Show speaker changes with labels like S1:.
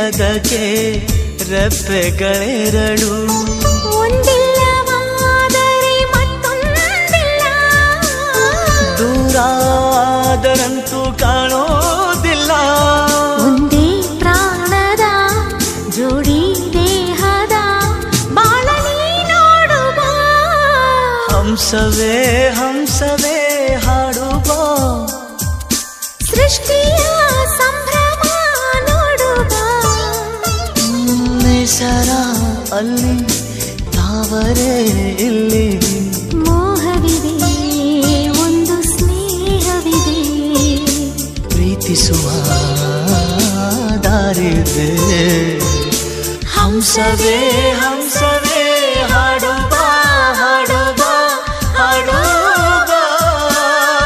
S1: ಸ್ನೇಹದಕ್ಕೆ ರೆಪ್ಪೆಗಳೆರಡು
S2: ಒಂದಿಲ್ಲವಾದರೆ ಮತ್ತೊಂದಿಲ್ಲ
S1: ದೂರಾದರಂತೂ ಕಾಣೋದಿಲ್ಲ
S2: ಒಂದೇ ಪ್ರಾಣದ ಜೋಡಿ ದೇಹದ ಬಾಳಲಿ ನೋಡುವ
S1: ಹಂಸವೇ ಹಂಸವೇ ಹಾಡುವ
S2: ಸೃಷ್ಟಿಯ ಸಂಭ್ರಮ ನೋಡುವ
S1: ಸರ ಅಲ್ಲಿ ತಾವರೇ ಇಲ್ಲಿ
S2: ಮೋಹವಿದೆ ಒಂದು ಸ್ನೇಹವಿದೆ
S1: ಪ್ರೀತಿಸುವ ದಾರಿದೆ ಹಂಸವೇ ಹಂಸವೇ